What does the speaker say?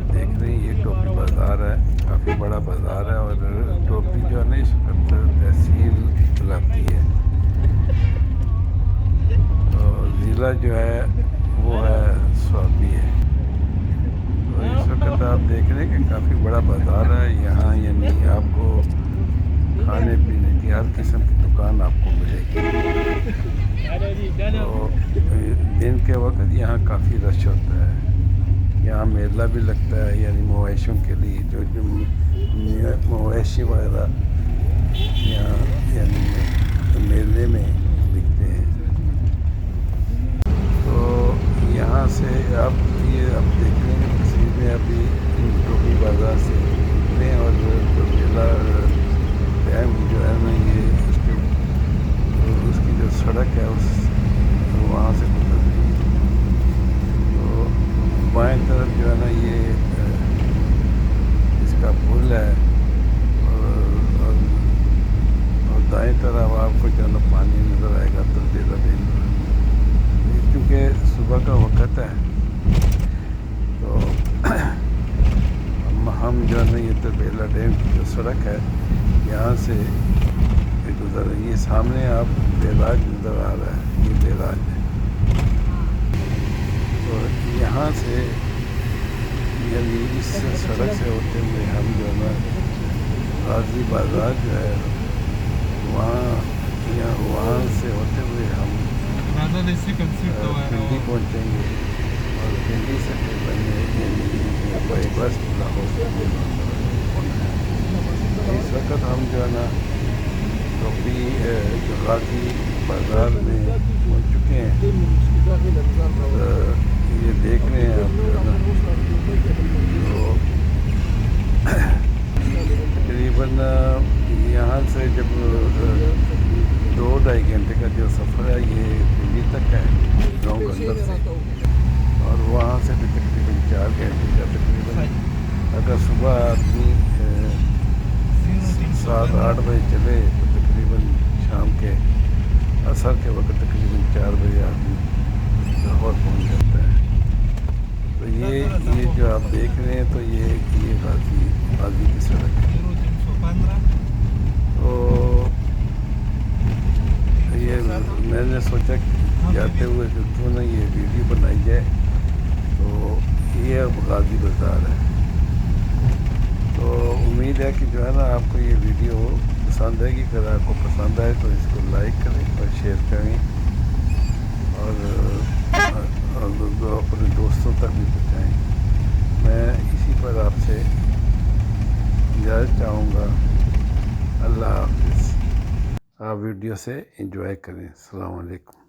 آپ دیکھ رہے ہیں یہ ٹوپی بازار ہے، کافی بڑا بازار ہے، اور ٹوپی جو ہے نا اس وقت تحصیل بلاتی ہے، اور ضلع جو ہے وہ ہے سوابی ہے۔ تو اس وقت آپ دیکھ رہے ہیں کہ کافی بڑا بازار ہے یہاں، یعنی آپ کو کھانے پینے کی ہر قسم کی دکان آپ کو ملے گی۔ تو دن کے وقت یہاں کافی رش ہوتا ہے، یہاں میلہ بھی لگتا ہے، یعنی مویشیوں کے لیے جو مویشی وغیرہ یہاں یعنی میلے میں بکتے ہیں۔ تو یہاں سے آپ دیکھ رہے ہیں کہ تصویر میں ابھی ٹوپی بازار سے نکلے ہیں، اور جو میلہ ڈیم جو ہے نا یہ اس کی جو سڑک ہے وہاں سے گزر رہی ہے۔ تو بائیں طرف جو ہے نا یہ اس کا پل ہے، اور دائیں طرف آپ کو جو ہے نا پانی نظر آئے گا تربیلا ڈیم کا۔ کیونکہ صبح کا وقت ہے تو ہم جو ہے نا یہ تربیلا ڈیم کی جو سڑک ہے یہاں سے گزر رہی ہے۔ یہ سامنے آپ بیراج نظر آ رہا ہے، یہ بیراج ہے۔ تو یہاں سے یعنی اس سڑک سے ہوتے ہوئے ہم جو ہے نا غازی بازار جو ہے وہاں سے ہوتے ہوئے ہم پنڈی پہنچیں گے، اور پنڈی سے یعنی بائی بس لاہور ہونا ہے۔ اس وقت ہم جو ہے نا ٹوپی غازی بازار میں پہنچ چکے ہیں، یہ دیکھ رہے ہیں آپ جو ہے نا تو تقریباً یہاں سے جب 2-2.5 گھنٹے کا جو سفر ہے یہ پنڈی تک ہے گاؤں کے اندر سے، اور وہاں سے بھی تقریباً 4 گھنٹے کا تقریباً اگر صبح آدمی 7-8 بجے چلے تو تقریباً شام کے عصر کے وقت تقریباً 4 بجے آدمی لاہور پہنچ جاتا ہے۔ تو یہ جو آپ دیکھ رہے ہیں تو یہ غازی کی سڑک ہے۔ تو یہ میں نے سوچا کہ جاتے ہوئے کہ کیوں نہ یہ ویڈیو بنائی جائے، تو یہ اب غازی بازار ہے۔ تو امید ہے کہ جو ہے نا آپ کو یہ ویڈیو پسند آئے گی، اگر آپ کو پسند آئے تو اس کو لائک کریں اور شیئر کریں، اور اپنے دوستوں تک بھی پہنچائیں۔ میں اسی پر آپ سے اجازت چاہوں گا۔ اللہ حافظ۔ آپ ویڈیو سے انجوائے کریں۔ السلام علیکم۔